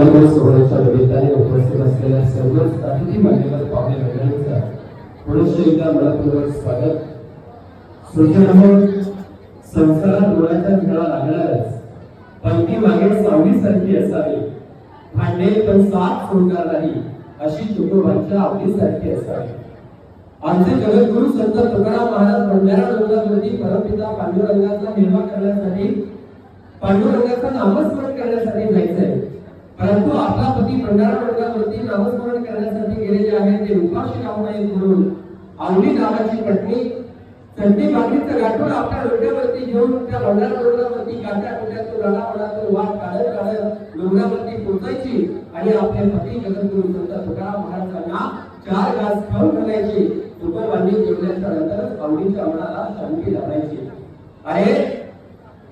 मंगळ सोहळ्याच्या निमित्ताने उपस्थित असलेल्या सर्वच अतिथी मान्यवर पाहुणे मंडळींचं पुनश्च एकदा मनपूर्वक स्वागत. सूचना संसारात डोळ्याचा खेळा लागणारच, पंक्ती मागे सावलीसारखी असावी, भांडे पण साथ सोडणार नाही अशी तुकोबांच्या आवडीसारखी असावी. आमचे जगद्गुरु संत तुकाराम महाराज भंडारा डोंगरावरती परमपिता पांडुरंगाचा निर्माण करण्यासाठी, पांडुरंगाचं नामस्मरण करण्यासाठी जायचंय. परंतु आपला पती भंडारा डोंगरावरती नामस्मरण करण्यासाठी गेलेले आहेत. ते उपाशी राहू नयेत म्हणून आवडी नावाची पत्नी चंडी बागडीचं गाठोड आपल्या डोक्यावरती घेऊन त्या भंडारा डोंगरावरती काट्या कोट्यातून राणावणातून वाट काढत काढत डोंगरावरती पोहोचायची आणि आपले पती जगद्गुरु संत तुकाराम महाराजांना 4 घास खाऊ घालायची. तुकोबांनी जेवल्याच्या नंतर आवडीच्या मनाला शांती लावायची. अरे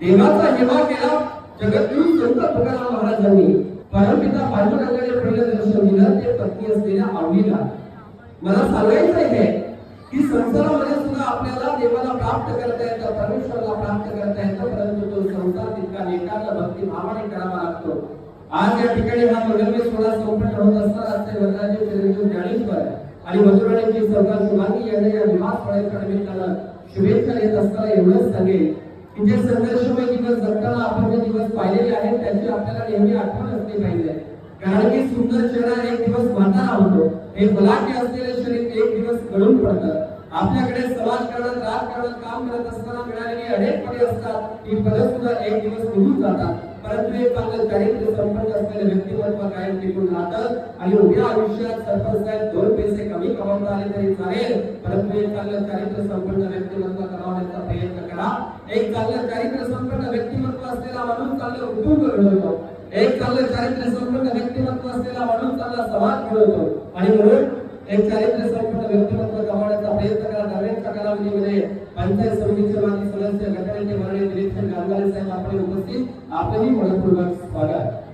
देवाचा हेवा केला जगद्गुरु संत तुकाराम महाराजांनी. परमपिता पांडुरंगाने पहिलं दर्शन दिलं ते पत्नी असलेल्या आवडीला. मला सांगायचं आहे की संसारामध्ये सुद्धा आपल्याला देवाला प्राप्त करता येतं, परमेश्वराला प्राप्त करता येतं, परंतु तो संसार तितका नेटानं भक्ती भावाने करावा लागतो. आज या ठिकाणी हा मंगलमय सोहळा संपन्न होत असताना आजचे वरदाचे चिरंजीव ज्ञानेश्वर आणि मधुराणीची सरकार शुभांगी यांना या विवाह सोहळ्याच्या निमित्तानं शुभेच्छा देत असताना एवढंच सांगेल की जे संघर्षमय दिवस जगताना आपण जे दिवस पाहिलेले आहेत त्याची आपल्याला नेहमी आठवण असली पाहिजे. कारण की सुंदर चेहरा एक दिवस म्हातारा होतो, हे बलाढ्य असलेले शरीर एक दिवस गळून पडतं. आपल्याकडे समाजकारण राजकारण काम करत असताना मिळालेली अनेक पदे असतात, ही पदे सुद्धा एक दिवस निघून जातात. परंतु एक चांगलं चारित्र्य संपन्न असलेले व्यक्तिमत्व कायम टिकून राहतं आणि उभ्या आयुष्यात सरपंच साहेब 2 पैसे कमी कमावता आले तरी चालेल, परंतु एक चांगलं चारित्र्य संपन्न व्यक्तिमत्व कमावण्याचा प्रयत्न करा. एक चांगलं चारित्र्य संपन्न व्यक्तिमत्व असलेला माणूस चांगलं कुटुंब घडवतो. एक चांगलं चारित्र्य संपन्न व्यक्तिमत्व असलेला माणूस चांगला समाज घडवतो. आणि म्हणून एक चारित्र्य संपन्न व्यक्तिमत्व कमावण्याचा प्रयत्न करा. दरम्यानच्या कालावधीमध्ये पंचायत समितीचे माजी सदस्य गटनेते वर्णित निरीक्षण गांधारे साहेब आपण उपस्थित, आपणही मनपूर्वक स्वागत.